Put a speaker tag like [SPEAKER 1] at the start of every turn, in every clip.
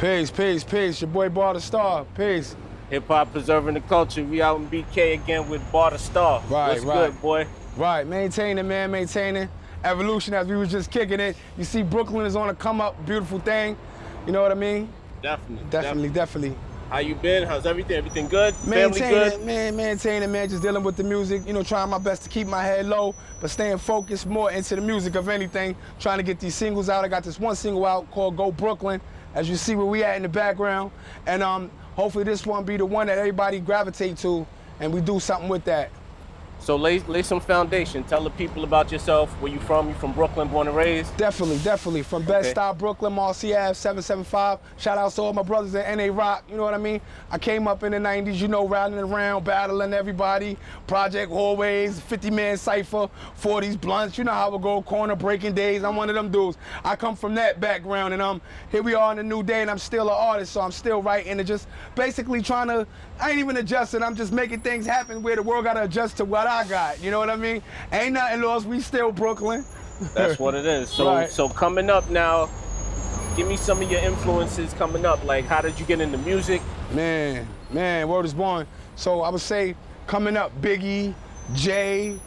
[SPEAKER 1] Peace, peace, peace. Your boy Bardastar. Peace.
[SPEAKER 2] Hip-hop preserving the culture. We out in BK again with Bardastar.
[SPEAKER 1] Right,
[SPEAKER 2] What's
[SPEAKER 1] right.
[SPEAKER 2] good, boy?
[SPEAKER 1] Right, maintaining, man, maintaining. Evolution as we was just kicking it. You see Brooklyn is on a come up, beautiful thing. You know what I mean?
[SPEAKER 2] Definitely. How you been? How's everything? Everything good? Family
[SPEAKER 1] Maintaining,
[SPEAKER 2] good?
[SPEAKER 1] man, maintaining, man, just dealing with the music, you know, trying my best to keep my head low, but staying focused more into the music of anything, trying to get these singles out. I got this one single out called Go Brooklyn, as you see where we at in the background, and hopefully this one be the one that everybody gravitate to, and we do something with that.
[SPEAKER 2] So lay some foundation. Tell the people about yourself. Where you from? You from Brooklyn, born and raised?
[SPEAKER 1] Definitely. From Bardastar, Brooklyn, Marcy Ave, 775. Shout out to all my brothers at NA Rock, you know what I mean? I came up in the 90s, you know, riding around, battling everybody. Project Hallways, 50-man cypher, 40s blunts, you know how it go, corner breaking days. I'm one of them dudes. I come from that background, and here we are in a new day, and I'm still an artist, so I'm still writing and just basically trying to, I ain't even adjusting, I'm just making things happen where the world gotta adjust to what I got, you know what I mean? Ain't nothing lost, we still Brooklyn.
[SPEAKER 2] That's what it is. So,
[SPEAKER 1] Right.
[SPEAKER 2] So coming up now, give me some of your influences coming up. Like, how did you get into music?
[SPEAKER 1] Man, word is born. So I would say coming up, Biggie, Jay,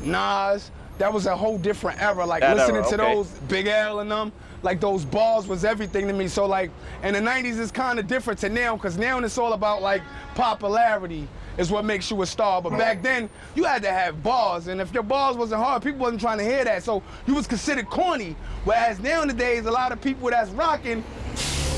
[SPEAKER 1] Nas, that was a whole different era. Like
[SPEAKER 2] That
[SPEAKER 1] listening
[SPEAKER 2] era,
[SPEAKER 1] to
[SPEAKER 2] okay.
[SPEAKER 1] those, Big L and them, like those bars was everything to me. So like, in the 90s it's kind of different to now, because now it's all about like popularity is what makes you a star. But back then, you had to have bars, and if your bars wasn't hard, people wasn't trying to hear that. So you was considered corny. Whereas nowadays, a lot of people that's rocking,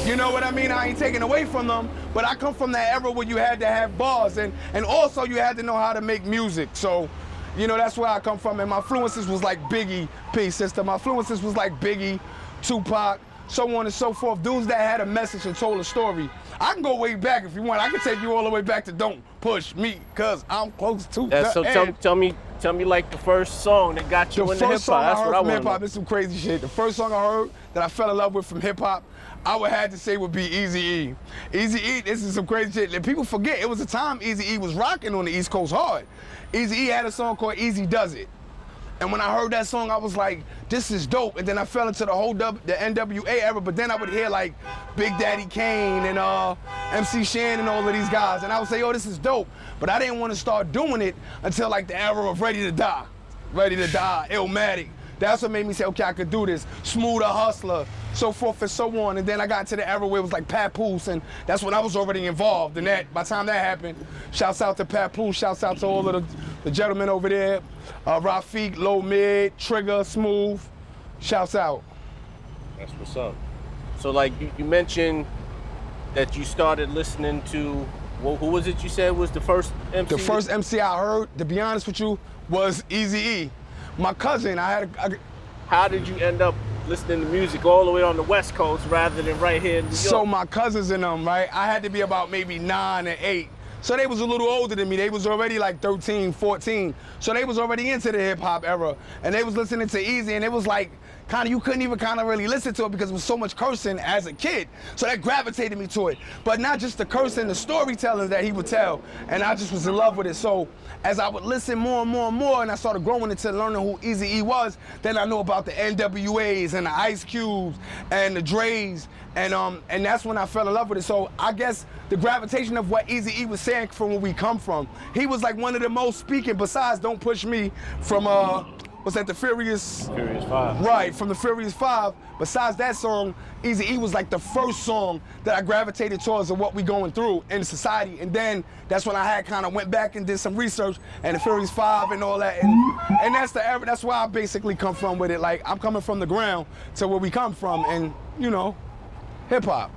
[SPEAKER 1] you know what I mean? I ain't taking away from them, but I come from that era where you had to have bars, and also you had to know how to make music. So, you know, that's where I come from. And my influences was like Biggie, peace sister. My influences was like Biggie, Tupac, so on and so forth. Dudes that had a message and told a story. I can go way back if you want. I can take you all the way back to Don't Push Me, cause I'm close to
[SPEAKER 2] Yeah,
[SPEAKER 1] the
[SPEAKER 2] so
[SPEAKER 1] end.
[SPEAKER 2] tell me like the first song that got you into hip hop. That's what I
[SPEAKER 1] from
[SPEAKER 2] want
[SPEAKER 1] hip hop, it's some crazy shit. The first song I heard that I fell in love with from hip hop, I would have to say would be Eazy-E. Eazy-E, this is some crazy shit. And people forget, it was a time Eazy-E was rocking on the East Coast hard. Eazy-E had a song called Easy Does It. And when I heard that song, I was like, this is dope. And then I fell into the whole the NWA era, but then I would hear like Big Daddy Kane and MC Shan and all of these guys. And I would say, yo, this is dope. But I didn't want to start doing it until like the era of Ready to Die, Illmatic. That's what made me say, okay, I could do this. Smoother Hustler, so forth and so on. And then I got to the era where it was like Papoose, and that's when I was already involved in that. By the time that happened, shouts out to Papoose, shouts out to all of the gentlemen over there. Rafiq, Low Mid, Trigger, Smooth, shouts out.
[SPEAKER 2] That's what's up. So like you mentioned that you started listening to, well, who was it you said was the first MC?
[SPEAKER 1] The first MC I heard, to be honest with you, was Eazy-E. My cousin,
[SPEAKER 2] How did you end up listening to music all the way on the West Coast rather than right here in New York?
[SPEAKER 1] So my cousins and them, right? I had to be about maybe 9 and 8. So they was a little older than me. They was already like 13, 14. So they was already into the hip hop era. And they was listening to Eazy, and it was like, you couldn't even really listen to it because there was so much cursing as a kid. So that gravitated me to it. But not just the cursing, the storytelling that he would tell. And I just was in love with it. So as I would listen more and more and more, and I started growing into learning who Eazy-E was, then I know about the NWAs and the Ice Cubes and the Dre's. And that's when I fell in love with it. So I guess the gravitation of what Eazy-E was saying from where we come from, he was like one of the most speaking, besides Don't Push Me from, what's that, the Furious
[SPEAKER 2] 5.
[SPEAKER 1] Right, from the Furious 5. Besides that song, Eazy-E was like the first song that I gravitated towards of what we going through in society. And then that's when I had kind of went back and did some research and the Furious 5 and all that. And that's the era, that's where I basically come from with it. Like, I'm coming from the ground to where we come from, and, you know, hip hop.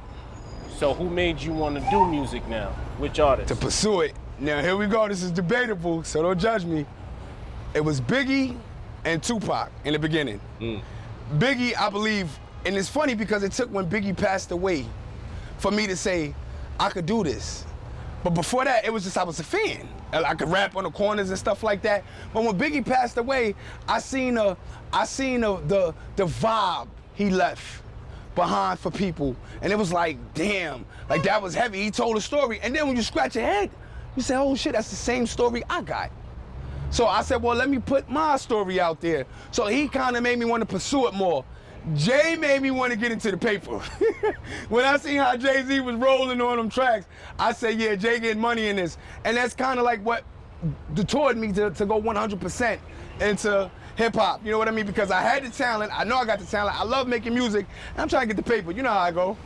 [SPEAKER 2] So who made you want to do music now? Which artist?
[SPEAKER 1] To pursue it. Now, here we go, this is debatable, so don't judge me. It was Biggie and Tupac in the beginning. Biggie, I believe, and it's funny because it took when Biggie passed away for me to say, I could do this. But before that, it was just I was a fan. I could rap on the corners and stuff like that. But when Biggie passed away, I seen the vibe he left behind for people. And it was like, damn, like that was heavy. He told a story. And then when you scratch your head, you say, oh shit, that's the same story I got. So I said, well, let me put my story out there. So he kind of made me want to pursue it more. Jay made me want to get into the paper. When I seen how Jay-Z was rolling on them tracks, I said, yeah, Jay getting money in this. And that's kind of like what detoured me to go 100% into hip hop. You know what I mean? Because I had the talent. I know I got the talent. I love making music. And I'm trying to get the paper. You know how I go.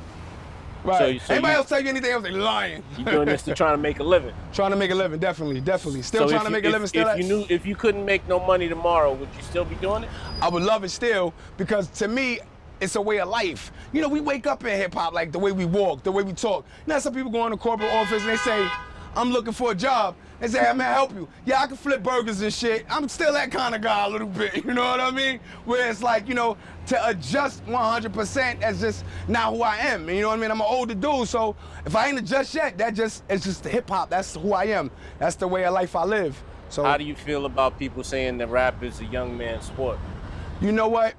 [SPEAKER 1] Right.
[SPEAKER 2] So
[SPEAKER 1] anybody else tell you anything else, they lying.
[SPEAKER 2] You doing this to try to make a living?
[SPEAKER 1] Trying to make a living, definitely. Still trying to make a living. Still.
[SPEAKER 2] If you couldn't make no money tomorrow, would you still be doing it?
[SPEAKER 1] I would love it still, because to me, it's a way of life. You know, we wake up in hip hop, like the way we walk, the way we talk. Now some people go in the corporate office and they say, I'm looking for a job. They say, hey, man, help you. Yeah, I can flip burgers and shit. I'm still that kind of guy a little bit, you know what I mean? Where it's like, you know, to adjust 100%, that's just not who I am. You know what I mean? I'm an older dude, so if I ain't adjust yet, it's just hip hop. That's who I am. That's the way of life I live. So
[SPEAKER 2] how do you feel about people saying that rap is a young man's sport?
[SPEAKER 1] You know what?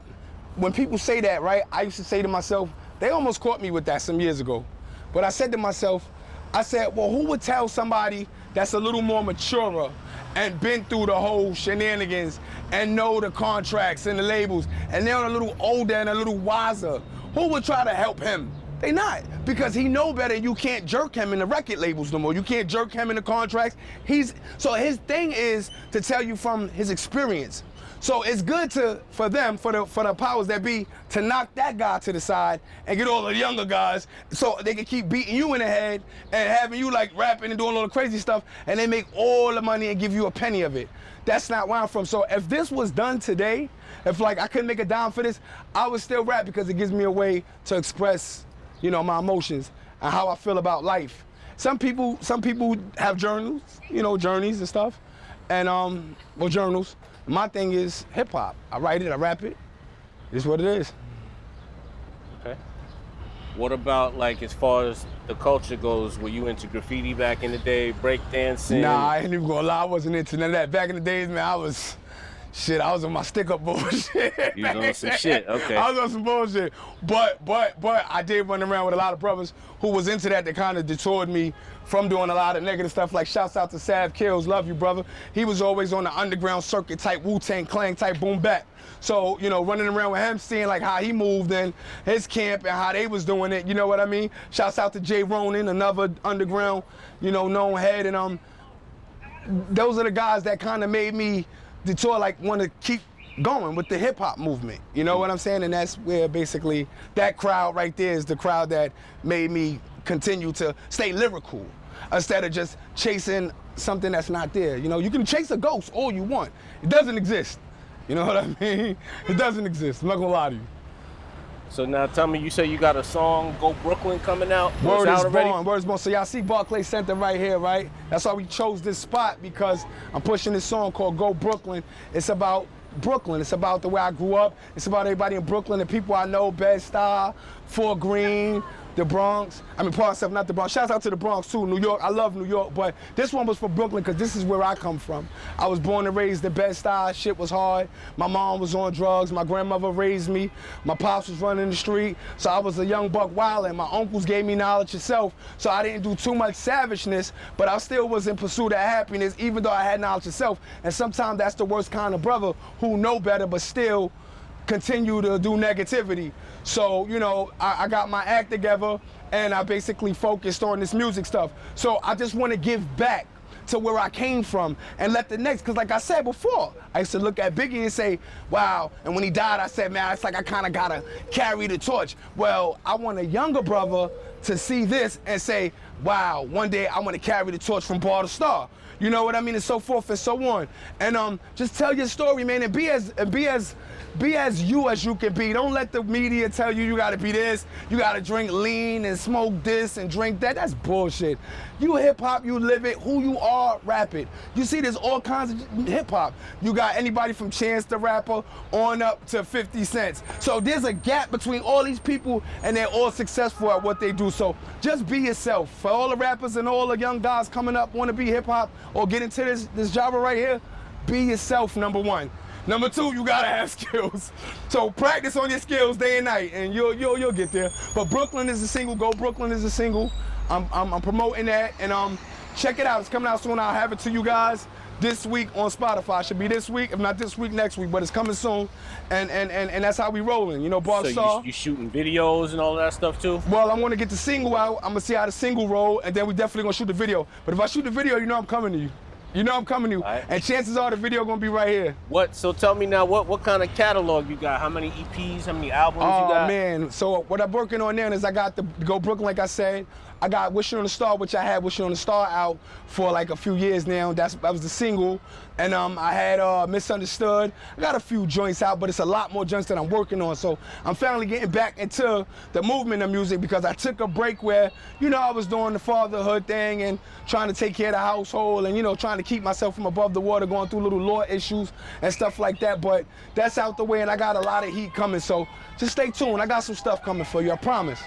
[SPEAKER 1] When people say that, right, I used to say to myself, they almost caught me with that some years ago. But I said to myself, I said, well, who would tell somebody that's a little more mature and been through the whole shenanigans and know the contracts and the labels, and they're a little older and a little wiser? Who would try to help him? They not, because he know better. You can't jerk him in the record labels no more. You can't jerk him in the contracts. So his thing is to tell you from his experience. So it's good for the powers that be to knock that guy to the side and get all the younger guys so they can keep beating you in the head and having you like rapping and doing all the crazy stuff, and they make all the money and give you a penny of it. That's not where I'm from. So if this was done today, if like I couldn't make a dime for this, I would still rap, because it gives me a way to express, you know, my emotions and how I feel about life. Some people have journals, you know, journeys and stuff, and well, journals. My thing is hip hop. I write it, I rap it. It's what it is.
[SPEAKER 2] Okay. What about, like, as far as the culture goes, were you into graffiti back in the day, breakdancing?
[SPEAKER 1] Nah, I ain't even gonna lie, I wasn't into none of that. Back in the days, man, I was on my stick-up bullshit.
[SPEAKER 2] You was on some shit, okay.
[SPEAKER 1] I was on some bullshit. But I did run around with a lot of brothers who was into that kind of detoured me from doing a lot of negative stuff. Like, shouts out to Sav Kills, love you, brother. He was always on the underground circuit type, Wu-Tang Clan type, boom bap. So, you know, running around with him, seeing like how he moved in his camp and how they was doing it, you know what I mean? Shouts out to Jay Ronin, another underground, you know, known head. And those are the guys that kind of made me detour, like, want to keep going with the hip hop movement. You know what I'm saying? And that's where basically that crowd right there is the crowd that made me continue to stay lyrical instead of just chasing something that's not there. You know, you can chase a ghost all you want. It doesn't exist. You know what I mean? It doesn't exist. I'm not gonna lie to you.
[SPEAKER 2] So now tell me, you say you got a song, Go Brooklyn, coming out?
[SPEAKER 1] Word is born, word is born. So y'all see Barclays Center right here, right? That's why we chose this spot, because I'm pushing this song called Go Brooklyn. It's about Brooklyn. It's about the way I grew up. It's about everybody in Brooklyn, the people I know, Bardastar, Fort Greene, the Bronx. I mean, part myself, not the Bronx. Shouts out to the Bronx too, New York. I love New York, but this one was for Brooklyn because this is where I come from. I was born and raised in Bardastar. Shit was hard. My mom was on drugs. My grandmother raised me. My pops was running the street. So I was a young buck wildin'. My uncles gave me knowledge of self, so I didn't do too much savageness, but I still was in pursuit of happiness, even though I had knowledge of self. And sometimes that's the worst kind of brother who know better, but still continue to do negativity. So, you know, I got my act together and I basically focused on this music stuff. So I just want to give back to where I came from and let the next, because like I said before, I used to look at Biggie and say, wow, and when he died, I said, man, it's like I kind of got to carry the torch. Well, I want a younger brother to see this and say, wow, one day I want to carry the torch from Bardastar. You know what I mean? And so forth and so on. And just tell your story, man, and be as you as you can be. Don't let the media tell you you gotta be this, you gotta drink lean and smoke this and drink that. That's bullshit. You hip hop, you live it, who you are, rap it. You see there's all kinds of hip hop. You got anybody from Chance the Rapper on up to 50 Cents. So there's a gap between all these people and they're all successful at what they do. So just be yourself. For all the rappers and all the young guys coming up, wanna be hip hop or get into this genre right here, be yourself, number one. Number two, you gotta have skills. So practice on your skills day and night, and you'll get there. But Brooklyn is a single. Go Brooklyn is a single. I'm promoting that, and check it out. It's coming out soon. I'll have it to you guys. this week on Spotify. Should be this week, if not this week, next week, but it's coming soon. And that's how we rolling. You know, Bardastar.
[SPEAKER 2] So you shooting videos and all that stuff too?
[SPEAKER 1] Well, I'm gonna get the single out. I'm gonna see how the single roll, and then we definitely gonna shoot the video. But if I shoot the video, you know I'm coming to you. You know I'm coming to you.
[SPEAKER 2] Right.
[SPEAKER 1] And chances are the video gonna be right here.
[SPEAKER 2] So tell me now, what kind of catalog you got? How many EPs, how many albums you got?
[SPEAKER 1] Oh man, so what I'm working on now is I got the Go Brooklyn, like I said. I got Wishing on a Star, which I had Wishing on a Star out for like a few years now. That was the single. And I had Misunderstood. I got a few joints out, but it's a lot more joints that I'm working on. So I'm finally getting back into the movement of music because I took a break where, you know, I was doing the fatherhood thing and trying to take care of the household and, you know, trying to keep myself from above the water, going through little law issues and stuff like that. But that's out the way, and I got a lot of heat coming. So just stay tuned. I got some stuff coming for you, I promise.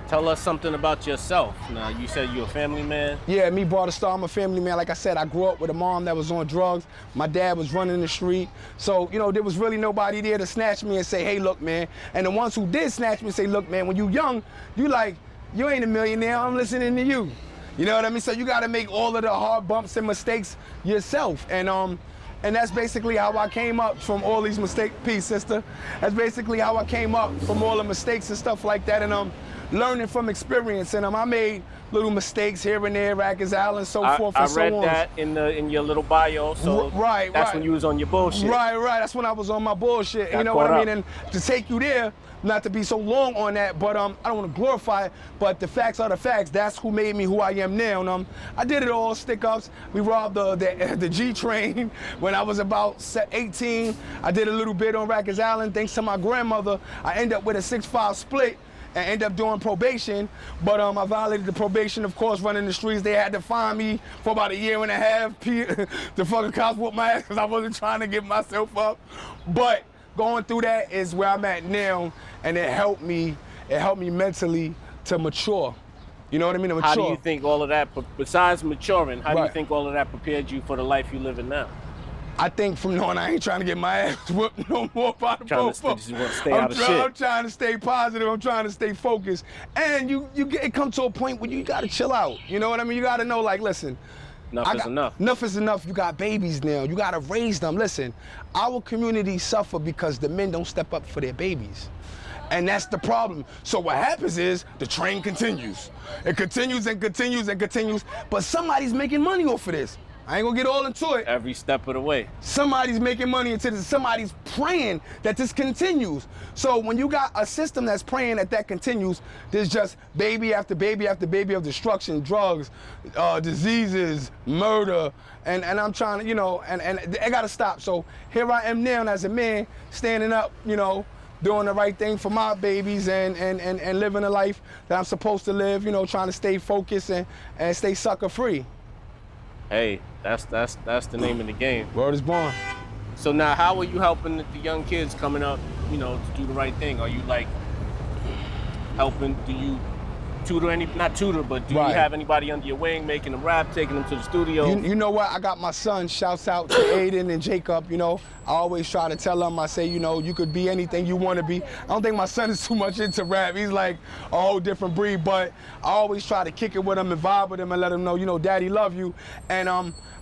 [SPEAKER 2] Tell us something about yourself. Now, you said you're a family man.
[SPEAKER 1] Yeah, me, Bardastar, I'm a family man. Like I said, I grew up with a mom that was on drugs. My dad was running the street. So, you know, there was really nobody there to snatch me and say, hey, look, man. And the ones who did snatch me say, look, man, when you young, you like, you ain't a millionaire, I'm listening to you. You know what I mean? So you gotta make all of the hard bumps and mistakes yourself. And that's basically how I came up from all these mistakes. Peace, sister. That's basically how I came up from all the mistakes and stuff like that. And learning from experience, and I made little mistakes here and there, Rikers Island, so forth and so on.
[SPEAKER 2] I read that in your little bio, so that's when you was on your bullshit.
[SPEAKER 1] Right, that's when I was on my bullshit. You know what I mean? And to take you there, not to be so long on that, but I don't want to glorify it, but the facts are the facts. That's who made me who I am now. And I did it all, stick-ups. We robbed the G train when I was about 18. I did a little bit on Rikers Island. Thanks to my grandmother, I ended up with a 6-5 split and end up doing probation, but I violated the probation, of course, running the streets. They had to fine me for about 1.5 years. The fucking cops whooped my ass because I wasn't trying to get myself up. But going through that is where I'm at now, and it helped me mentally to mature. You know what I mean? To mature.
[SPEAKER 2] How do you think all of that, besides maturing, how do you think all of that prepared you for the life you living now?
[SPEAKER 1] I think from knowing I ain't trying to get my ass whooped no more by the
[SPEAKER 2] popo.
[SPEAKER 1] I'm trying to stay positive. I'm trying to stay focused. And it comes to a point where you gotta chill out. You know what I mean? You gotta know, like, listen.
[SPEAKER 2] Enough is enough.
[SPEAKER 1] Enough is enough. You got babies now. You gotta raise them. Listen, our community suffer because the men don't step up for their babies. And that's the problem. So what happens is the train continues. It continues and continues and continues, but somebody's making money off of this. I ain't gonna get all into it.
[SPEAKER 2] Every step of the way.
[SPEAKER 1] Somebody's making money into this. Somebody's praying that this continues. So when you got a system that's praying that continues, there's just baby after baby after baby of destruction, drugs, diseases, murder, and I'm trying to, you know, and it gotta stop. So here I am now as a man, standing up, you know, doing the right thing for my babies and living a life that I'm supposed to live, you know, trying to stay focused and stay sucker free.
[SPEAKER 2] Hey, that's the name of the game.
[SPEAKER 1] Word is born.
[SPEAKER 2] So now, how are you helping the young kids coming up, you know, to do the right thing? Are you like helping? Do you tutor not tutor, but do you have anybody under your wing, making them rap, taking them to the studio?
[SPEAKER 1] You know what? I got my son. Shouts out to Aiden and Jacob. You know, I always try to tell them. I say, you know, you could be anything you want to be. I don't think my son is too much into rap. He's like a whole different breed. But I always try to kick it with him and vibe with him and let him know, you know, Daddy love you. And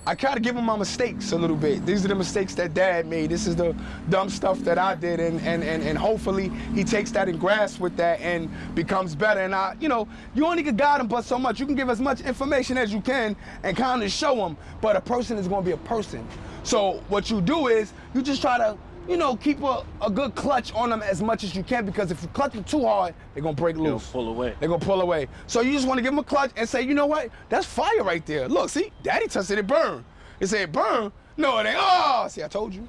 [SPEAKER 1] I try to give him my mistakes a little bit. These are the mistakes that Dad made. This is the dumb stuff that I did, and hopefully he takes that and grasps with that and becomes better. And you know, you only can guide him but so much. You can give as much information as you can and kind of show him, but a person is going to be a person. So what you do is you just try to, you know, keep a good clutch on them as much as you can, because if you clutch them too hard, they're gonna break loose.
[SPEAKER 2] They'll pull away.
[SPEAKER 1] They're gonna pull away. So you just wanna give them a clutch and say, you know what? That's fire right there. Look, see, Daddy touched it, it burned. It said burn. No, it ain't. Oh, see, I told you.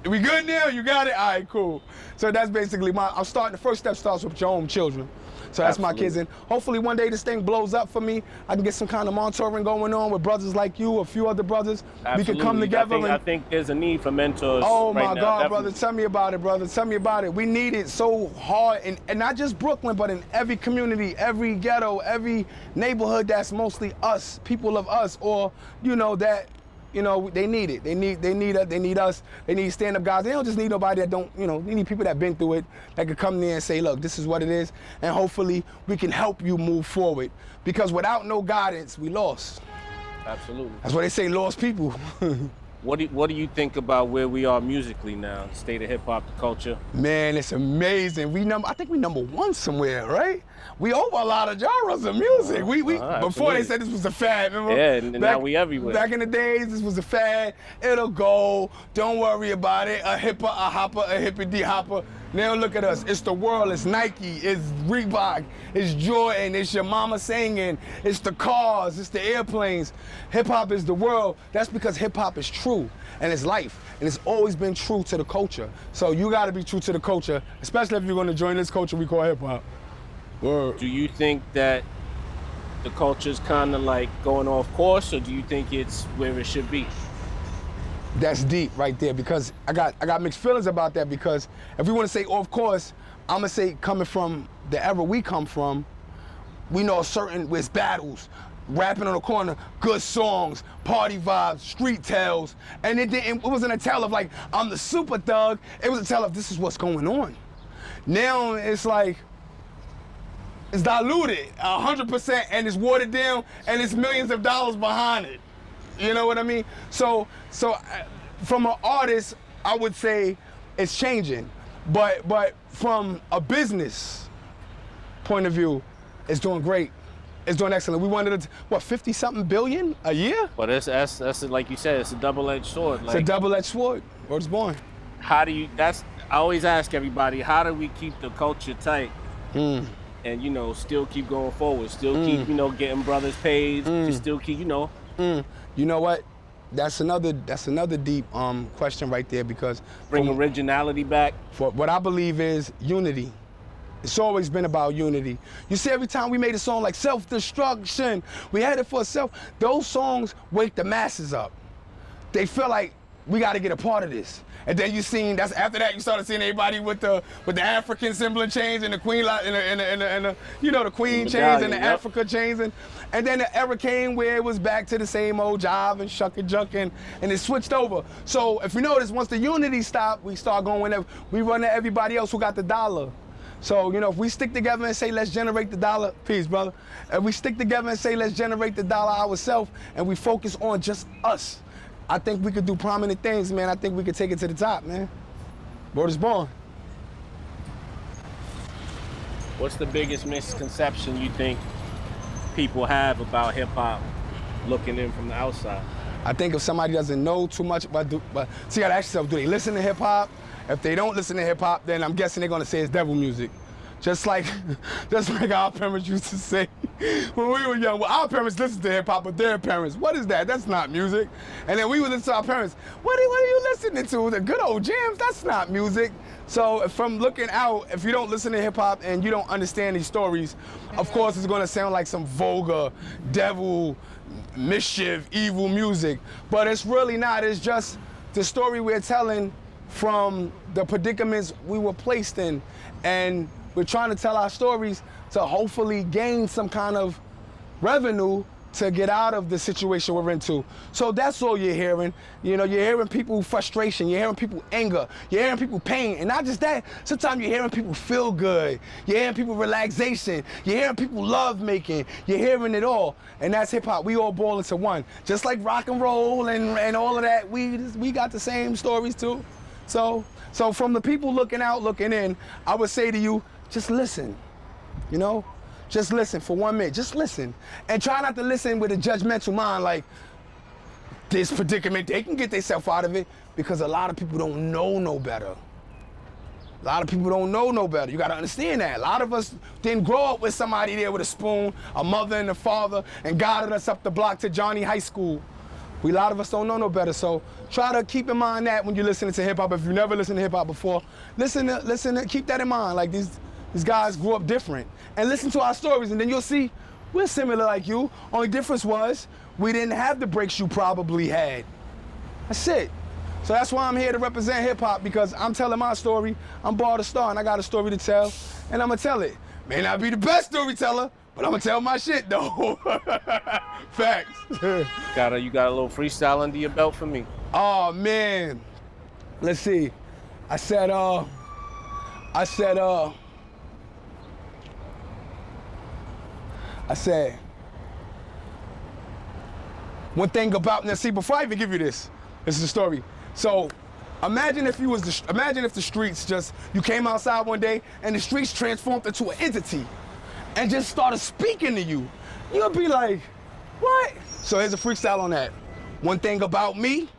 [SPEAKER 1] We good now? You got it? All right, cool. So that's basically the first step starts with your own children. So that's my kids, and hopefully one day this thing blows up for me. I can get some kind of mentoring going on with brothers like you, a few other brothers.
[SPEAKER 2] Absolutely.
[SPEAKER 1] We can come together.
[SPEAKER 2] I think there's a need for mentors.
[SPEAKER 1] Oh my
[SPEAKER 2] right now,
[SPEAKER 1] God,
[SPEAKER 2] definitely.
[SPEAKER 1] brother, tell me about it, brother. Tell me about it. We need it so hard, and not just Brooklyn, but in every community, every ghetto, every neighborhood that's mostly us, people of us, or you know that. You know, they need it. They need us. They need stand-up guys. They don't just need nobody that don't, you know, they need people that been through it, that could come there and say, look, this is what it is, and hopefully we can help you move forward. Because without no guidance, we lost.
[SPEAKER 2] Absolutely.
[SPEAKER 1] That's why they say lost people.
[SPEAKER 2] What do you think about where we are musically now? The state of hip hop, the culture.
[SPEAKER 1] Man, it's amazing. I think we #1 somewhere, right? We over a lot of genres of music. Before
[SPEAKER 2] absolutely.
[SPEAKER 1] they said this was a fad, remember?
[SPEAKER 2] Yeah, and now we everywhere.
[SPEAKER 1] Back in the days, this was a fad. It'll go. Don't worry about it. A hipper, a hopper, a hippity hopper. Now look at us. It's the world. It's Nike. It's Reebok. It's Jordan. It's your mama singing. It's the cars. It's the airplanes. Hip hop is the world. That's because hip hop is true and it's life. And it's always been true to the culture. So you got to be true to the culture, especially if you're going to join this culture we call hip hop. Word.
[SPEAKER 2] Do you think that the culture's kind of like going off course, or do you think it's where it should be?
[SPEAKER 1] That's deep right there, because I got mixed feelings about that, because if we want to say off course, I'm gonna say coming from the era we come from, we know certain with battles, rapping on the corner, good songs, party vibes, street tales, and it wasn't a tale of like I'm the super thug. It was a tale of this is what's going on. Now it's like it's diluted 100% and it's watered down and it's millions of dollars behind it. You know what I mean? So from an artist, I would say it's changing, but from a business point of view, it's doing great. It's doing excellent. We wanted to, 50-something billion a year?
[SPEAKER 2] But that's like you said, it's a double-edged sword.
[SPEAKER 1] It's a double-edged sword. Word is born.
[SPEAKER 2] How do you? I always ask everybody, how do we keep the culture tight? And still keep going forward, still keep getting brothers paid, to still keep You
[SPEAKER 1] know what? That's another deep question right there, because
[SPEAKER 2] bring originality back.
[SPEAKER 1] For what I believe is unity. It's always been about unity. You see, every time we made a song like Self-Destruction, we had it for self. Those songs wake the masses up. They feel like we got to get a part of this. And then after that you started seeing everybody with the African symbol chains and the queen the queen chains and the Africa chains, and then the era came where it was back to the same old jive and shuck and junk, and it switched over. So if you notice, once the unity stopped, we start going we run to everybody else who got the dollar. So if we stick together and say let's generate the dollar, peace brother. If we stick together and say let's generate the dollar ourselves, and we focus on just us, I think we could do prominent things, man. I think we could take it to the top, man. Word is born.
[SPEAKER 2] What's the biggest misconception you think people have about hip hop looking in from the outside?
[SPEAKER 1] I think if somebody doesn't know too much about, so you gotta ask yourself, do they listen to hip hop? If they don't listen to hip hop, then I'm guessing they're gonna say it's devil music. Just like our parents used to say when we were young. Well, our parents listened to hip hop, but their parents, what is that? That's not music. And then we would listen to our parents, what are you listening to? The good old jams, that's not music. So from looking out, if you don't listen to hip hop and you don't understand these stories, of course it's gonna sound like some vulgar, devil, mischief, evil music. But it's really not. It's just the story we're telling from the predicaments we were placed in. And we're trying to tell our stories to hopefully gain some kind of revenue to get out of the situation we're into. So that's all you're hearing. You're hearing people frustration, you're hearing people anger, you're hearing people pain, and not just that, sometimes you're hearing people feel good, you're hearing people relaxation, you're hearing people love making, you're hearing it all. And that's hip hop. We all boil into one. Just like rock and roll and all of that, we got the same stories too. So from the people looking out, looking in, I would say to you, just listen, just listen for 1 minute, just listen. And try not to listen with a judgmental mind like this predicament, they can get themselves out of it, because a lot of people don't know no better. A lot of people don't know no better. You gotta understand that. A lot of us didn't grow up with somebody there with a spoon, a mother and a father, and guided us up the block to Johnny High School. A lot of us don't know no better, so try to keep in mind that when you're listening to hip hop. If you've never listened to hip hop before, listen to, keep that in mind. Like these guys grew up different, and listen to our stories, and then you'll see we're similar like you. Only difference was we didn't have the breaks you probably had. That's it. So that's why I'm here to represent hip hop, because I'm telling my story. I'm Bardastar, and I got a story to tell, and I'm gonna tell it. May not be the best storyteller, but I'm gonna tell my shit though. Facts.
[SPEAKER 2] You got a little freestyle under your belt for me?
[SPEAKER 1] Oh man, let's see. I said, One thing about, now see, before I even give you this is the story. So imagine if imagine if the streets just, you came outside one day and the streets transformed into an entity and just started speaking to you. You'll be like, what? So here's a freestyle on that. One thing about me,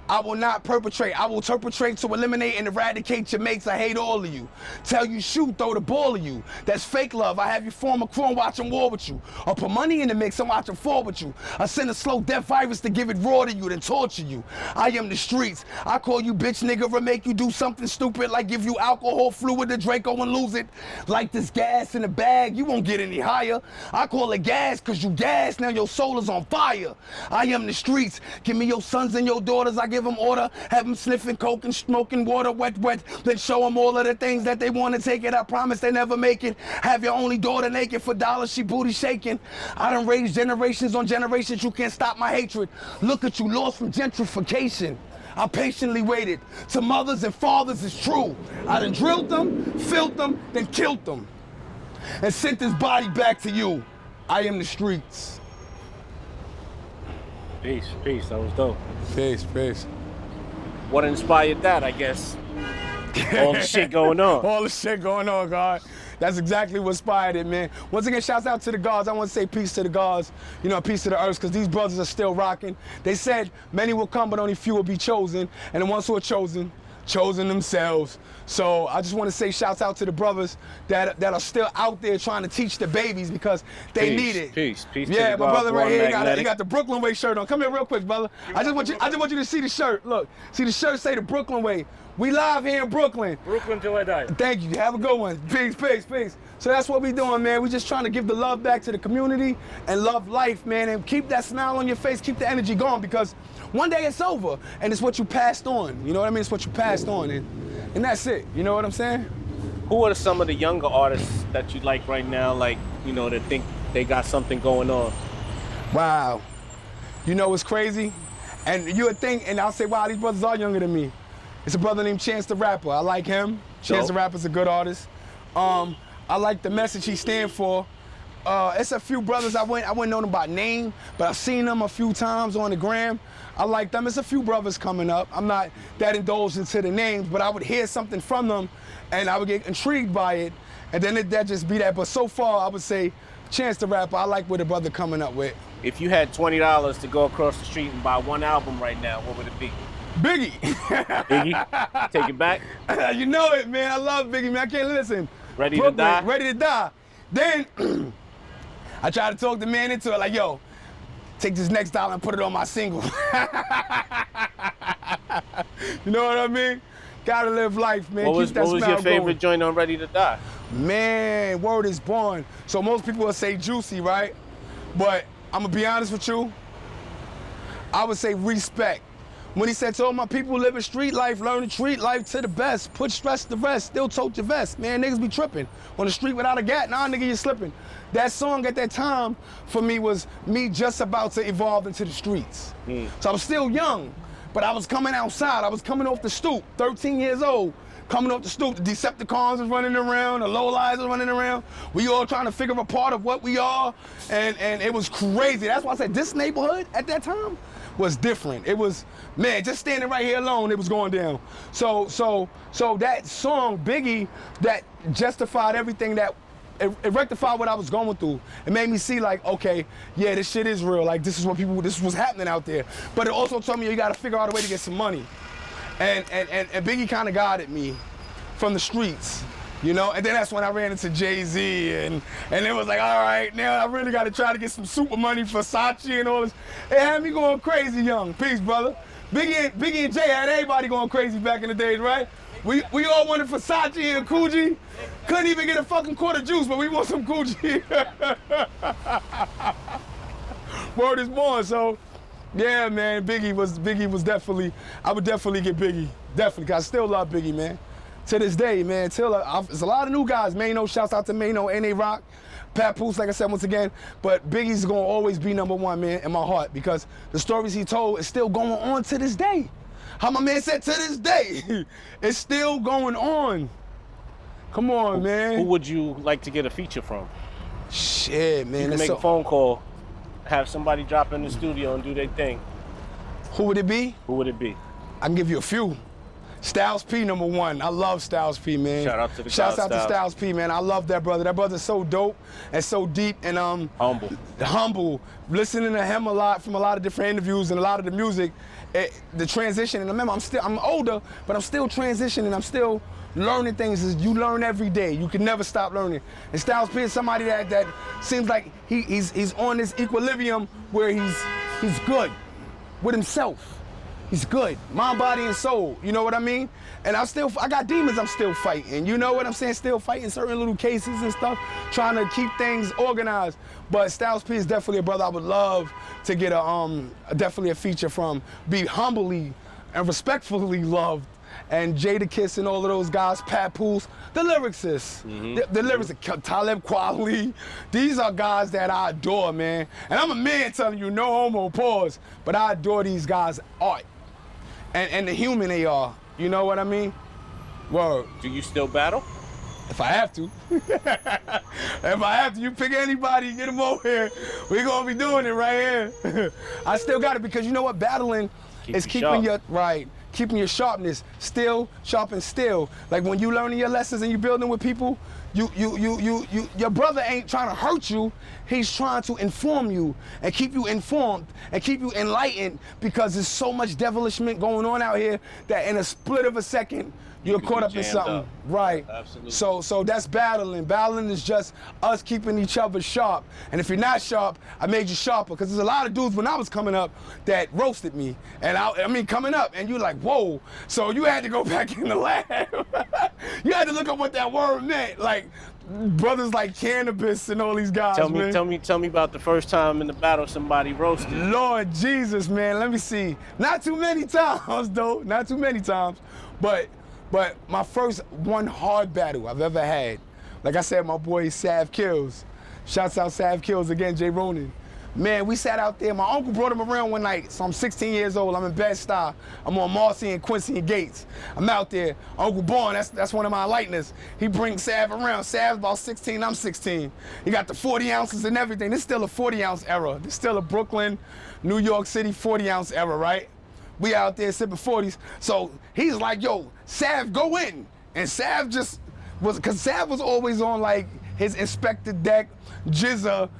[SPEAKER 1] I will not perpetrate. I will perpetrate to eliminate and eradicate your mates. I hate all of you. Tell you shoot, throw the ball at you. That's fake love. I have you form a crew and watch them war with you. Or put money in the mix and watch them fall with you. I send a slow death virus to give it raw to you, then torture you. I am the streets. I call you bitch nigga or make you do something stupid like give you alcohol fluid to Draco and lose it. Like this gas in the bag, you won't get any higher. I call it gas cause you gas, now your soul is on fire. I am the streets. Give me your sons and your daughters, I give them order, have them sniffing coke and smoking water, wet, then show them all of the things that they want to take it. I promise they never make it. Have your only daughter naked for dollars, she booty shaking. I done raised generations on generations, you can't stop my hatred. Look at you, lost from gentrification. I patiently waited to mothers and fathers, it's true. I done drilled them, filled them, then killed them. And sent this body back to you. I am the streets.
[SPEAKER 2] Peace, that was dope.
[SPEAKER 1] Peace.
[SPEAKER 2] What inspired that, I guess? All the shit going on.
[SPEAKER 1] All the shit going on, God. That's exactly what inspired it, man. Once again, shouts out to the gods. I want to say peace to the gods, peace to the earth, because these brothers are still rocking. They said many will come, but only few will be chosen. And the ones who are chosen themselves. So I just want to say shouts out to the brothers that are still out there trying to teach the babies because they need it.
[SPEAKER 2] Peace.
[SPEAKER 1] Yeah, my brother right here, he got the Brooklyn Way shirt on. Come here real quick, brother. I just want you to see the shirt. Look, see the shirt say the Brooklyn Way. We live here in Brooklyn.
[SPEAKER 2] Brooklyn till I die.
[SPEAKER 1] Thank you. Have a good one. Peace. So that's what we doing, man. We just trying to give the love back to the community and love life, man, and keep that smile on your face, keep the energy going because one day it's over and it's what you passed on. You know what I mean? It's what you passed on and that's it. You know what I'm saying?
[SPEAKER 2] Who are some of the younger artists that you like right now, like, that think they got something going on?
[SPEAKER 1] Wow. You know what's crazy? And you would think, and I'll say, wow, these brothers are younger than me. It's a brother named Chance the Rapper. I like him. Chance the Rapper's a good artist. I like the message he stands for. It's a few brothers I wouldn't know them by name, but I've seen them a few times on the gram. I like them. It's a few brothers coming up. I'm not that indulged into the names, but I would hear something from them and I would get intrigued by it, and then that just be that. But so far, I would say Chance the Rapper. I like what the brother coming up with.
[SPEAKER 2] If you had $20 to go across the street and buy one album right now, what would it be?
[SPEAKER 1] Biggie.
[SPEAKER 2] Biggie? Take it back?
[SPEAKER 1] You know it, man. I love Biggie, man. I can't listen.
[SPEAKER 2] Ready
[SPEAKER 1] Brooklyn,
[SPEAKER 2] to die?
[SPEAKER 1] Ready to die. Then I tried to talk the man into it, like, yo, take this next dollar and put it on my single. You know what I mean? Gotta live life, man.
[SPEAKER 2] What was your favorite joint on Ready to Die?
[SPEAKER 1] Man, word is born. So most people will say Juicy, right? But I'm gonna be honest with you. I would say Respect. When he said to all my people living street life, learn to treat life to the best, put stress to rest, still tote your vest. Man, niggas be tripping. On the street without a gat, nah, nigga, you slipping. That song at that time, for me, was me just about to evolve into the streets. So I was still young, but I was coming outside. I was coming off the stoop, 13 years old, coming off the stoop. The Decepticons was running around, the lowlights was running around. We all trying to figure a part of what we are, and it was crazy. That's why I said this neighborhood at that time was different. It was, man, just standing right here alone, it was going down. So that song, Biggie, that justified everything, that it rectified what I was going through. It made me see, like, okay, yeah, this shit is real. Like, this is what's happening out there. But it also told me you gotta figure out a way to get some money. And Biggie kind of guided me from the streets. And then that's when I ran into Jay-Z, and it was like, all right, now I really got to try to get some super money for Versace and all this. It had me going crazy young. Peace, brother. Biggie and Jay had everybody going crazy back in the days, right? We all wanted Versace and Coogee. Couldn't even get a fucking quart of juice, but we want some Coogee. Word is born, so yeah, man, Biggie was definitely, I would definitely get Biggie. Definitely, because I still love Biggie, man. To this day, man, there's a lot of new guys. Mano, shouts out to Mano, N.A. Rock, Papoose, like I said once again. But Biggie's gonna always be number one, man, in my heart, because the stories he told is still going on to this day. How my man said, to this day, it's still going on. Come on, man.
[SPEAKER 2] Who would you like to get a feature from?
[SPEAKER 1] Shit, man.
[SPEAKER 2] You can make a phone call. have somebody drop in the studio and do their thing,
[SPEAKER 1] Who would it be?
[SPEAKER 2] who would it be?
[SPEAKER 1] I can give you a few. Styles P, #1. I love Styles P, man.
[SPEAKER 2] Shout out to the
[SPEAKER 1] Shouts
[SPEAKER 2] God
[SPEAKER 1] out to Styles P, man. I love that brother. That brother's so dope and so deep and humble. Listening to him a lot from a lot of different interviews and a lot of the music, the transition. And remember, I'm older, but I'm still transitioning. I'm still learning things. You learn every day. You can never stop learning. And Styles P is somebody that seems like he's on this equilibrium where he's good with himself. He's good, mind, body, and soul. You know what I mean? And I got demons I'm still fighting. You know what I'm saying? Still fighting certain little cases and stuff, trying to keep things organized. But Styles P is definitely a brother I would love to get definitely a feature from. Be humbly and respectfully loved. And Jada Kiss and all of those guys, Papoose, the lyricists, the lyricists, Talib Kweli. These are guys that I adore, man. And I'm a man telling you, no homo, pause. But I adore these guys' art. And the human they are. You know what I mean? Word.
[SPEAKER 2] Do you still battle?
[SPEAKER 1] If I have to. If I have to, you pick anybody, get them over here. We're gonna be doing it right here. I still got it because you know what? Battling is keeping keeping your sharpness still, sharp and still. Like when you learning your lessons and you building with people, your brother ain't trying to hurt you. He's trying to inform you and keep you informed and keep you enlightened because there's so much devilishment going on out here that in a split of a second, you're caught up in something.
[SPEAKER 2] Up.
[SPEAKER 1] Right.
[SPEAKER 2] Absolutely.
[SPEAKER 1] So that's battling. Battling is just us keeping each other sharp. And if you're not sharp, I made you sharper. Because there's a lot of dudes when I was coming up that roasted me. And I mean, coming up, and you're like, whoa. So you had to go back in the lab. You had to look up what that word meant. Like, brothers like Cannabis and all these guys,
[SPEAKER 2] Tell me about the first time in the battle somebody roasted.
[SPEAKER 1] Lord Jesus, man, let me see. Not too many times, though. Not too many times. But my first one hard battle I've ever had, like I said, my boy Sav Kills. Shouts out Sav Kills again, Jay Ronan. Man, we sat out there. My uncle brought him around one night. So I'm 16 years old. I'm in Bardastar. I'm on Marcy and Quincy and Gates. I'm out there. Uncle Born, that's one of my likeness. He brings Sav around. Sav's about 16, I'm 16. He got the 40 ounces and everything. This is still a 40-ounce era. This is still a Brooklyn, New York City 40-ounce era, right? We out there sipping 40s. So he's like, yo, Sav, go in. And Sav because Sav was always on like his Inspector Deck, Jizza,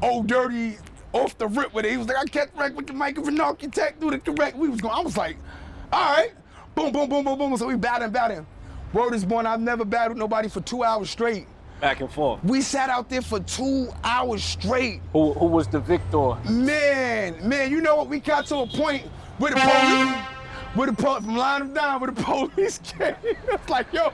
[SPEAKER 1] Old Dirty, off the rip with it. He was like, I kept right with the mic of an architect, do the correct. I was like, all right. Boom, boom, boom, boom, boom. So we battling. Word is born, I've never battled nobody for 2 hours straight.
[SPEAKER 2] Back and forth.
[SPEAKER 1] We sat out there for 2 hours straight.
[SPEAKER 2] Who was the victor?
[SPEAKER 1] Man, you know what? We got to a point where the police, from line them down, where the police came. It's like, yo,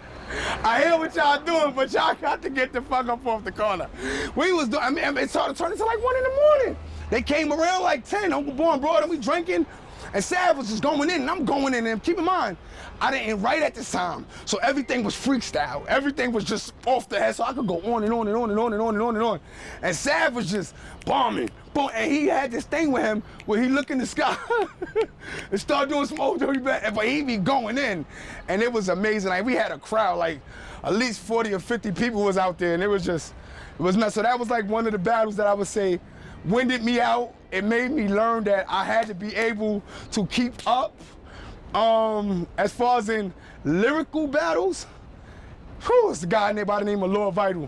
[SPEAKER 1] I hear what y'all doing, but y'all got to get the fuck up off the corner. We was doing, it started turning to like 1 in the morning. They came around like 10. Uncle Born brought them, we drinking. And Sav was just going in, and I'm going in. And keep in mind, I didn't write at this time. So everything was freestyle. Everything was just off the head. So I could go on and on and on and on and on and on and on. And Sav was just bombing. Boom. And he had this thing with him where he look in the sky and start doing some old dirty bad. But he be going in. And it was amazing. Like we had a crowd, like at least 40 or 50 people was out there. And it was nuts. So that was like one of the battles that I would say winded me out. It made me learn that I had to be able to keep up. As far as in lyrical battles, it's a guy by the name of Lord Vital.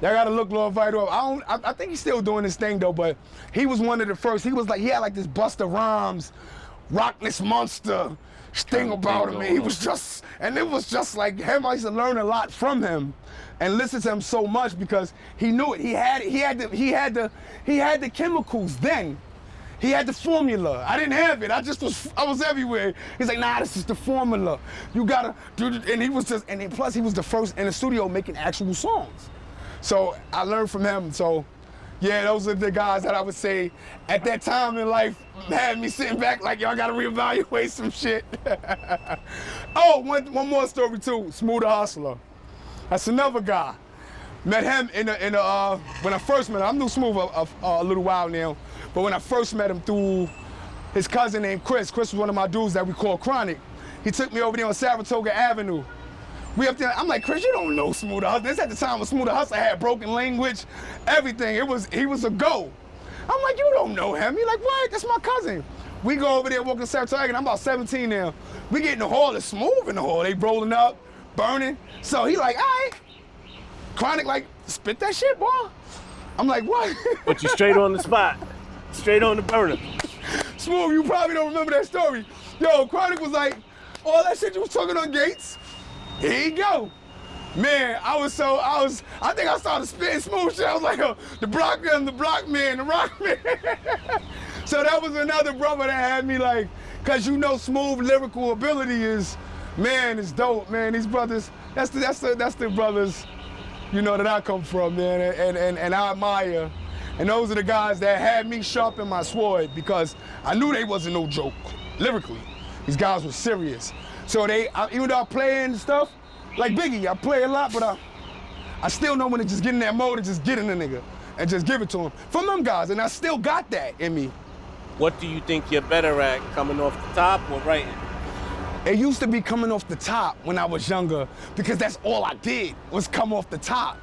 [SPEAKER 1] Y'all gotta look Lord Vital up. I think he's still doing this thing though, but he was one of the first. He had like this Busta Rhymes, Rockness Monster thing about him. And it was just like him. I used to learn a lot from him and listen to him so much because he knew it. He had the chemicals then. He had the formula. I didn't have it. I was everywhere. He's like, nah, this is the formula. You gotta do it. And plus he was the first in the studio making actual songs. So I learned from him. So yeah, those are the guys that I would say at that time in life had me sitting back like, y'all gotta reevaluate some shit. Oh, one more story too. Smooth the Hustler. That's another guy. Met him when I first met him. I knew Smooth a little while now, but when I first met him through his cousin named Chris. Chris was one of my dudes that we call Chronic. He took me over there on Saratoga Avenue. We up there, I'm like, Chris, you don't know Smooth the Hustler. This at the time when Smooth the Hustler had broken language, everything. He was a go. I'm like, you don't know him. He like, what? That's my cousin. We go over there walking Saratoga, I'm about 17 now. We get in the hall, it's smooth in the hall. They rolling up, burning. So he like, all right. Chronic like, spit that shit, boy. I'm like, what?
[SPEAKER 2] But you straight on the spot. Straight on the burner.
[SPEAKER 1] Smooth, you probably don't remember that story. Yo, Chronic was like, all that shit you was talking on Gates, here you go. Man, I think I started spitting Smooth shit. I was like, oh, the block man, the rock man. So that was another brother that had me like, cause you know Smooth lyrical ability is, man, it's dope, man. These brothers, that's the brothers, you know, that I come from, man, and I admire. And those are the guys that had me sharpen my sword because I knew they wasn't no joke, lyrically. These guys were serious. So even though I play and stuff, like Biggie, I play a lot, but I still know when to just get in that mode and just get in the nigga and just give it to him. From them guys, and I still got that in me.
[SPEAKER 2] What do you think you're better at, coming off the top or writing?
[SPEAKER 1] It used to be coming off the top when I was younger because that's all I did was come off the top.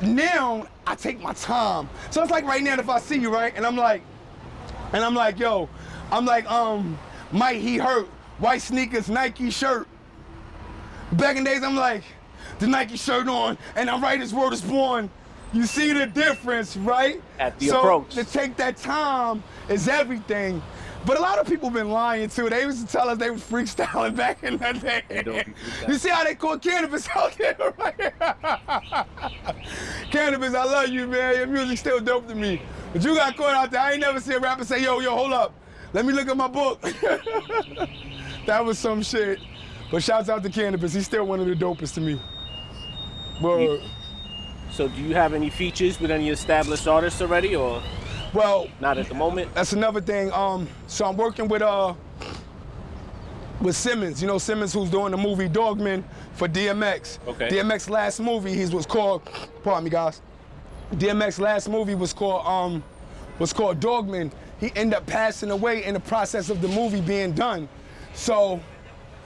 [SPEAKER 1] Now, I take my time. So it's like right now if I see you, right, and I'm like, yo, Mike, he hurt. White sneakers, Nike shirt. Back in days, I'm like, the Nike shirt on, and I write His Word is born. You see the difference, right?
[SPEAKER 2] At the approach.
[SPEAKER 1] So to take that time is everything. But a lot of people been lying too. They used to tell us they was freestyling back in the day. You see how they call cannabis out there, right? Cannabis, I love you, man. Your music's still dope to me. But you got caught out there. I ain't never seen a rapper say, yo, hold up. Let me look at my book. That was some shit. But shouts out to Cannabis. He's still one of the dopest to me. Word.
[SPEAKER 2] So do you have any features with any established artists already, or?
[SPEAKER 1] Well,
[SPEAKER 2] not at the moment.
[SPEAKER 1] That's another thing. So I'm working with Simmons. You know Simmons, who's doing the movie Dogman for DMX.
[SPEAKER 2] Okay.
[SPEAKER 1] DMX last movie was called. Pardon me, guys. DMX last movie was called Dogman. He ended up passing away in the process of the movie being done. So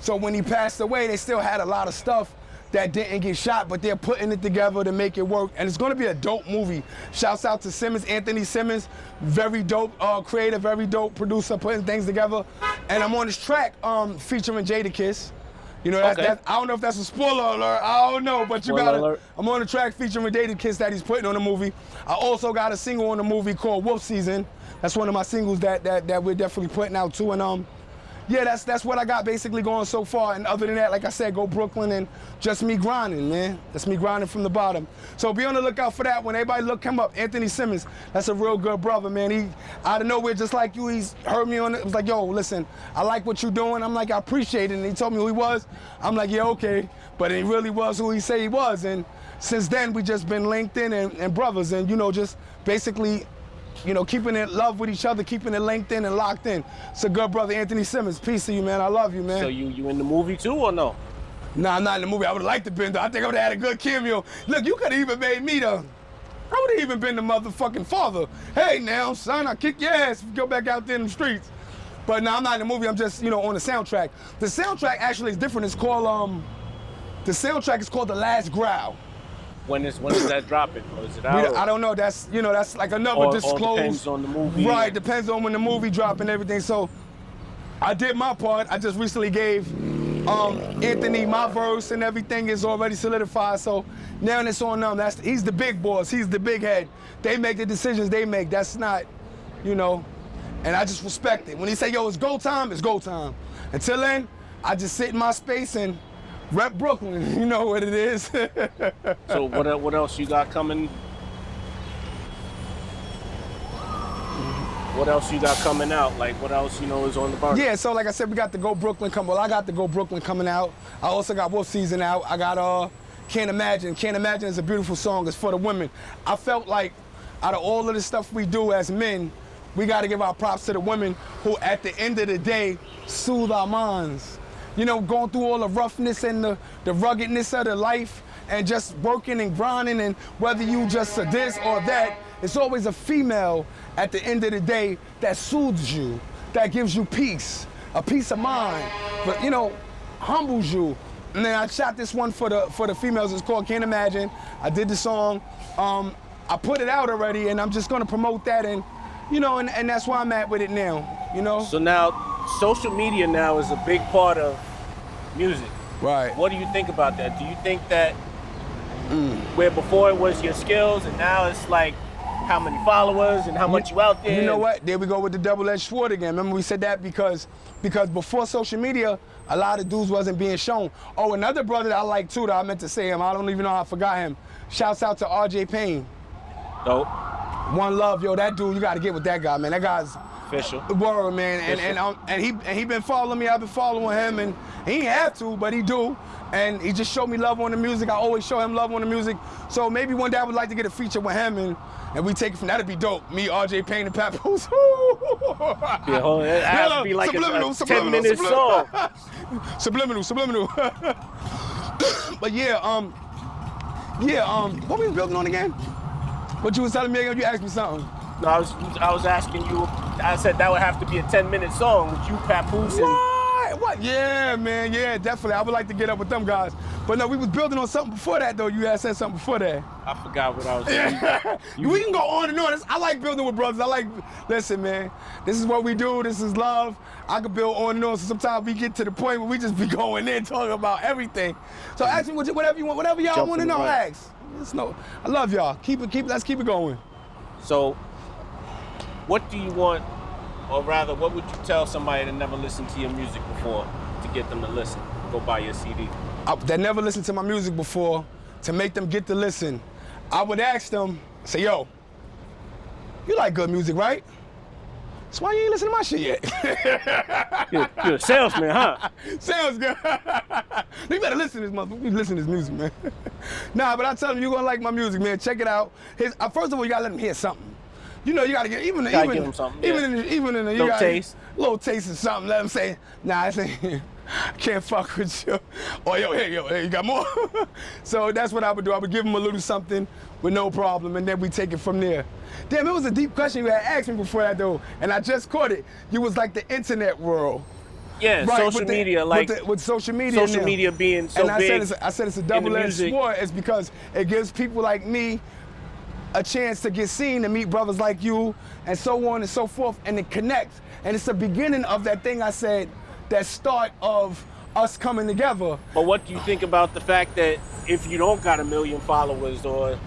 [SPEAKER 1] when he passed away, they still had a lot of stuff that didn't get shot, but they're putting it together to make it work. And it's gonna be a dope movie. Shouts out to Simmons, Anthony Simmons, very dope creator, very dope producer, putting things together. And I'm on this track featuring Jadakiss. You know, I don't know if that's a spoiler alert, I don't know, but you gotta, I'm on the track featuring Jadakiss that he's putting on the movie. I also got a single on the movie called Wolf Season. That's one of my singles that we're definitely putting out too. And yeah, that's what I got basically going so far. And other than that, like I said, go Brooklyn and just me grinding, man. That's me grinding from the bottom. So be on the lookout for that. When everybody come up, Anthony Simmons, that's a real good brother, man. He, out of nowhere, just like you, he's heard me on it. It was like, yo, listen, I like what you're doing. I'm like, I appreciate it. And he told me who he was. I'm like, yeah, okay. But he really was who he said he was. And since then, we just been linked in and brothers. And, you know, just basically, you know, keeping it love with each other, keeping it linked in and locked in. It's a good brother, Anthony Simmons. Peace to you, man. I love you, man.
[SPEAKER 2] So you in the movie too, or no?
[SPEAKER 1] Nah, I'm not in the movie. I would have liked to been, though. I think I would have had a good cameo. Look, you could have even made me I would have even been the motherfucking father. Hey, now, son, I'll kick your ass if you go back out there in the streets. But no, I'm not in the movie. I'm just, you know, on the soundtrack. The soundtrack actually is different. It's called, the soundtrack is called The Last Growl.
[SPEAKER 2] When is that dropping? Or is it out?
[SPEAKER 1] I don't know. That's, you know, that's like another disclosed.
[SPEAKER 2] Or depends on the movie.
[SPEAKER 1] Right, depends on when the movie drop and everything. So I did my part. I just recently gave Anthony my verse and everything is already solidified. So now it's on them. He's the big boss. He's the big head. They make the decisions they make. That's not, you know, and I just respect it. When he say, yo, it's go time, it's go time. Until then, I just sit in my space and rep Brooklyn, you know what it is.
[SPEAKER 2] So what else you got coming? What else you got coming out? Like what else, you know, is on the bar?
[SPEAKER 1] Yeah, so like I said, we got the Go Brooklyn coming. Well, I got the Go Brooklyn coming out. I also got Wolf Season out. I got Can't Imagine. Can't Imagine is a beautiful song. It's for the women. I felt like out of all of the stuff we do as men, we got to give our props to the women who at the end of the day soothe our minds. You know, going through all the roughness and the ruggedness of the life and just working and grinding, and whether you just a this or that, it's always a female at the end of the day that soothes you, that gives you peace, a peace of mind, but, you know, humbles you. And then I shot this one for the females. It's called Can't Imagine. I did the song. I put it out already, and I'm just gonna promote that, and you know, and that's where I'm at with it now. You know.
[SPEAKER 2] So now, social media now is a big part of music.
[SPEAKER 1] Right.
[SPEAKER 2] What do you think about that? Do you think that where before it was your skills, and now it's like how many followers and how much you out there?
[SPEAKER 1] You know what? There we go with the double-edged sword again. Remember we said that because before social media, a lot of dudes wasn't being shown. Oh, another brother that I like too that I meant to say him. I don't even know how I forgot him. Shouts out to RJ Payne.
[SPEAKER 2] Dope.
[SPEAKER 1] One love, yo. That dude, you got to get with that guy, man. That guy's
[SPEAKER 2] official.
[SPEAKER 1] Word, man. And he been following me. I've been following him, and he ain't have to, but he do. And he just showed me love on the music. I always show him love on the music. So maybe one day I would like to get a feature with him, and we take it from that'd be dope. Me, RJ Payne, and Papoose.
[SPEAKER 2] Yeah, it has to be like a 10-minute song.
[SPEAKER 1] Subliminal. But what we building on again? What you was telling me again? You asked me something.
[SPEAKER 2] No, I was asking you. I said that would have to be a 10-minute song with you, Papoose, and.
[SPEAKER 1] What? Yeah, man. Yeah, definitely. I would like to get up with them guys. But no, we was building on something before that, though. You had said something before that.
[SPEAKER 2] I forgot what I was saying.
[SPEAKER 1] We can go on and on. I like building with brothers. Listen, man, this is what we do. This is love. I could build on and on. So sometimes we get to the point where we just be going in talking about everything. So ask me whatever you want, whatever y'all want to know, ask. I love y'all. Let's keep it going.
[SPEAKER 2] So, what do you want? Or rather, what would you tell somebody that never listened to your music before to get them to listen? Go buy your CD.
[SPEAKER 1] That never listened to my music before, to make them get to listen. I would ask them, say, yo, you like good music, right? So why you ain't listen to my shit yet?
[SPEAKER 2] You're a salesman, huh?
[SPEAKER 1] Sounds good. You better listen to this motherfucker. You listen to this music, man. Nah, but I tell them you're gonna like my music, man. Check it out. First of all, you gotta let them hear something. You know, you gotta get even
[SPEAKER 2] give them something,
[SPEAKER 1] even in the
[SPEAKER 2] little taste.
[SPEAKER 1] Little taste of something. Let them say, nah, I can't fuck with you. Or hey, you got more. So that's what I would do. I would give them a little something with no problem, and then we take it from there. Damn, it was a deep question you had asked me before that though, and I just caught it. You was like the internet world.
[SPEAKER 2] Yeah, right, social media,
[SPEAKER 1] with social media.
[SPEAKER 2] Social media being so big.
[SPEAKER 1] And I said it's a double-edged sword. It's because it gives people like me a chance to get seen, to meet brothers like you, and so on and so forth, and to connect. And it's the beginning of that thing I said, that start of us coming together.
[SPEAKER 2] But what do you think about the fact that if you don't got 1 million followers or a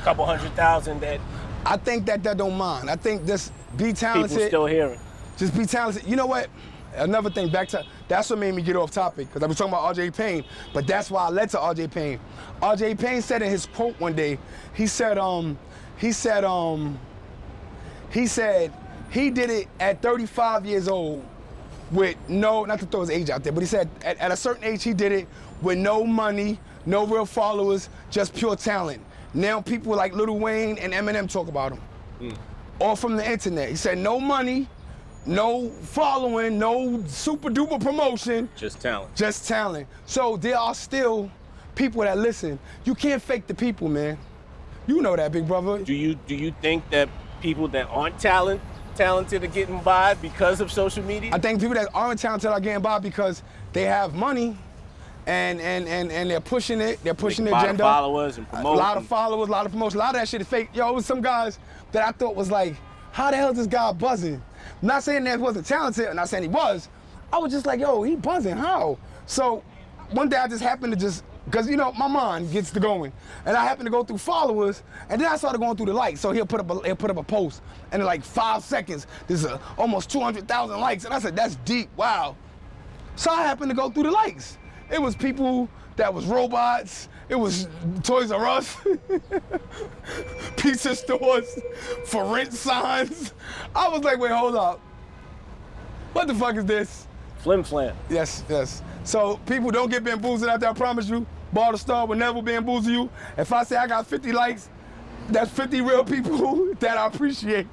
[SPEAKER 2] couple 100,000, that
[SPEAKER 1] I think that don't mind. I think just be talented.
[SPEAKER 2] People still hear it.
[SPEAKER 1] Just be talented. You know what? Another thing, that's what made me get off topic, because I was talking about RJ Payne, but that's why I led to RJ Payne. RJ Payne said in his quote one day, he said he did it at 35 years old with not to throw his age out there, but he said at a certain age he did it with no money, no real followers, just pure talent. Now people like Lil Wayne and Eminem talk about him. All from the internet. He said no money, no following, no super duper promotion.
[SPEAKER 2] Just talent.
[SPEAKER 1] Just talent. So there are still people that listen. You can't fake the people, man. You know that, big brother.
[SPEAKER 2] Do you think that people that aren't talented are getting by because of social media?
[SPEAKER 1] I think people that aren't talented are getting by because they have money and they're pushing it. They're pushing their agenda.
[SPEAKER 2] A lot of followers and promotion.
[SPEAKER 1] A lot of followers, a lot of promotion. A lot of that shit is fake. Yo, it was some guys that I thought was like, how the hell is this guy buzzing? I'm not saying that he wasn't talented, I'm not saying he was. I was just like, yo, he buzzing, how? So one day I just happened to because you know, my mind gets to going. And I happened to go through followers, and then I started going through the likes. So he'll put up a post, and in like 5 seconds, there's almost 200,000 likes. And I said, that's deep, wow. So I happened to go through the likes. It was people that was robots, it was Toys R Us, pizza stores, for rent signs. I was like, wait, hold up. What the fuck is this?
[SPEAKER 2] Flim flam.
[SPEAKER 1] Yes. So people don't get bamboozled out there, I promise you. Bardastar will never bamboozle you. If I say I got 50 likes, that's 50 real people that I appreciate.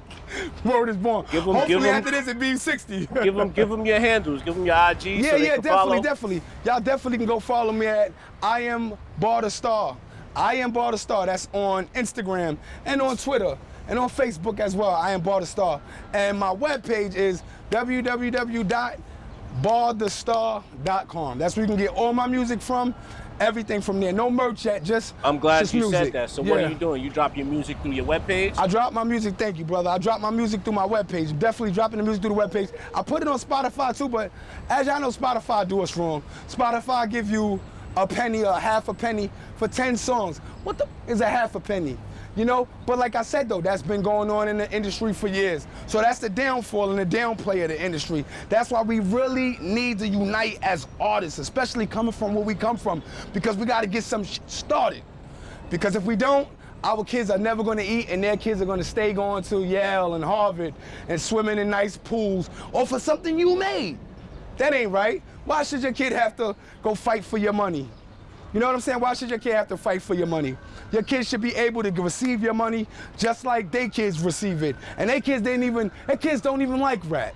[SPEAKER 1] Word is born. Hopefully after this it be 60.
[SPEAKER 2] give them your handles, give them your IG.
[SPEAKER 1] Yeah, definitely. Y'all definitely can go follow me at I am Bardastar. I am Bardastar. That's on Instagram and on Twitter and on Facebook as well. I am Bardastar. And my webpage is www.bardastar.com. That's where you can get all my music from. Everything from there. No merch yet, just
[SPEAKER 2] I'm glad
[SPEAKER 1] just
[SPEAKER 2] you
[SPEAKER 1] music.
[SPEAKER 2] said that. So what are you doing? You drop your music through your webpage?
[SPEAKER 1] I drop my music, thank you, brother. I drop my music through my webpage. Definitely dropping the music through the webpage. I put it on Spotify too, but as y'all know, Spotify do us wrong. Spotify give you a penny or half a penny for 10 songs. What the is a half a penny? You know, but like I said though, that's been going on in the industry for years. So that's the downfall and the downplay of the industry. That's why we really need to unite as artists, especially coming from where we come from, because we got to get some started. Because if we don't, our kids are never going to eat, and their kids are going to stay going to Yale and Harvard and swimming in nice pools, or for something you made. That ain't right. Why should your kid have to go fight for your money? You know what I'm saying? Why should your kid have to fight for your money? Your kids should be able to receive your money just like their kids receive it. And their kids don't even like rap.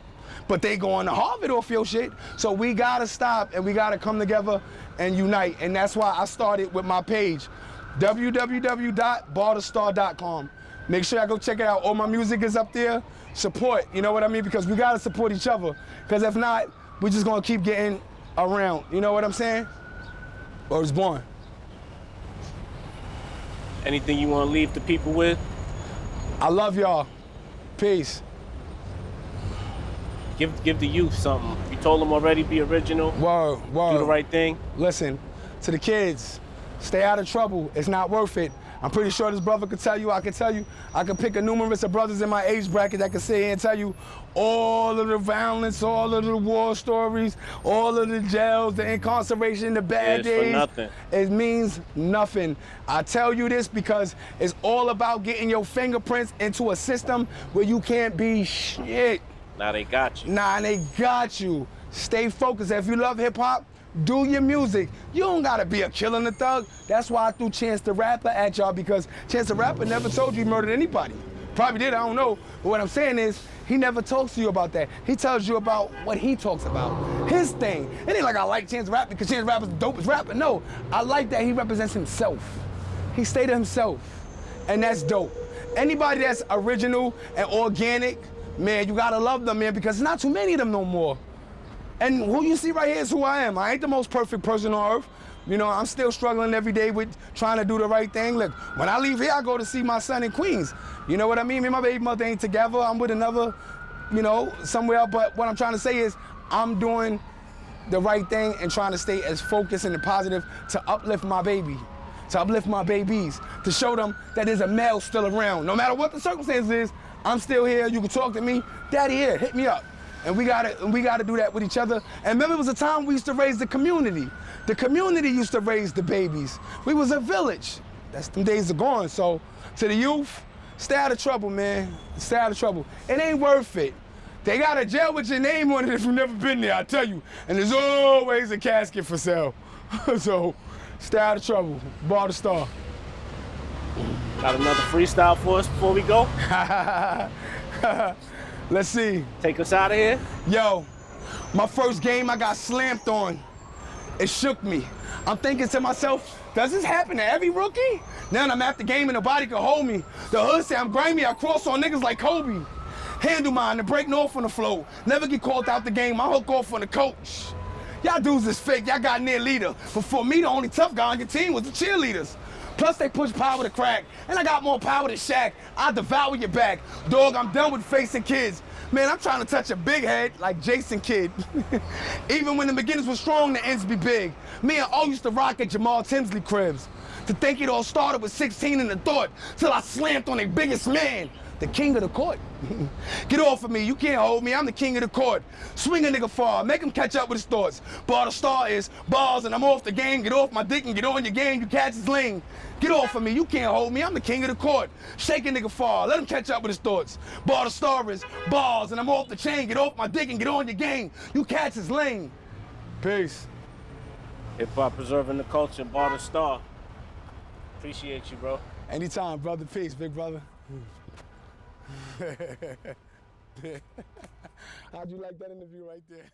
[SPEAKER 1] But they going to Harvard off your shit. So we gotta stop and we gotta come together and unite. And that's why I started with my page, www.bardastar.com. Make sure y'all go check it out. All my music is up there. Support, you know what I mean? Because we gotta support each other. Because if not, we're just gonna keep getting around. You know what I'm saying? Or was born.
[SPEAKER 2] Anything you want to leave the people with?
[SPEAKER 1] I love y'all. Peace.
[SPEAKER 2] Give the youth something. You told them already, be original.
[SPEAKER 1] Word.
[SPEAKER 2] Do the right thing.
[SPEAKER 1] Listen, to the kids, stay out of trouble. It's not worth it. I'm pretty sure this brother could tell you, I could pick a numerous of brothers in my age bracket that could sit here and tell you all of the violence, all of the war stories, all of the jails, the incarceration, the bad days.
[SPEAKER 2] For nothing.
[SPEAKER 1] It means nothing. I tell you this because it's all about getting your fingerprints into a system where you can't be shit.
[SPEAKER 2] Now they got you.
[SPEAKER 1] They got you. Stay focused. If you love hip hop, do your music. You don't gotta be a killer and a thug. That's why I threw Chance the Rapper at y'all, because Chance the Rapper never told you he murdered anybody. Probably did, I don't know. But what I'm saying is, he never talks to you about that. He tells you about what he talks about. His thing. It ain't like I like Chance the Rapper because Chance the Rapper's the dopest rapper. No, I like that he represents himself. He stayed himself, and that's dope. Anybody that's original and organic, man, you gotta love them, man, because there's not too many of them no more. And who you see right here is who I am. I ain't the most perfect person on earth. You know, I'm still struggling every day with trying to do the right thing. Look, when I leave here, I go to see my son in Queens. You know what I mean? Me and my baby mother ain't together. I'm with another, you know, somewhere. But what I'm trying to say is I'm doing the right thing and trying to stay as focused and positive to uplift my baby, to uplift my babies, to show them that there's a male still around. No matter what the circumstances is, I'm still here. You can talk to me. Daddy here, hit me up. And we gotta do that with each other. And remember, it was a time we used to raise the community. The community used to raise the babies. We was a village. Them days are gone. So to the youth, stay out of trouble, man. Stay out of trouble. It ain't worth it. They got a jail with your name on it if you've never been there, I tell you. And there's always a casket for sale. So stay out of trouble. Bardastar.
[SPEAKER 2] Got another freestyle for us before we go?
[SPEAKER 1] Let's see.
[SPEAKER 2] Take us out of here.
[SPEAKER 1] Yo, my first game I got slammed on. It shook me. I'm thinking to myself, does this happen to every rookie? Now I'm at the game and nobody can hold me. The hood say I'm grimy, I cross on niggas like Kobe. Handle mine and break north on the flow. Never get called out the game, I hook off on the coach. Y'all dudes is fake, y'all got near leader. But for me, the only tough guy on your team was the cheerleaders. Plus they push power to crack, and I got more power than Shaq. I devour your back. Dog, I'm done with facing kids. Man, I'm trying to touch a big head like Jason Kidd. Even when the beginnings were strong, the ends be big. Me and O used to rock at Jamal Tinsley cribs. To think it all started with 16 in the thought, till I slammed on their biggest man, the king of the court. Get off of me, you can't hold me, I'm the king of the court. Swing a nigga far, make him catch up with his thoughts. Bardastar is balls and I'm off the game. Get off my dick and get on your game, you catch his lane. Get off of me, you can't hold me, I'm the king of the court. Shake a nigga far, let him catch up with his thoughts. Bardastar is balls and I'm off the chain. Get off my dick and get on your game, you catch his lane. Peace.
[SPEAKER 2] Hip-hop preserving the culture, Bardastar. Appreciate you, bro.
[SPEAKER 1] Anytime, brother. Peace, big brother. How'd you like that interview right there?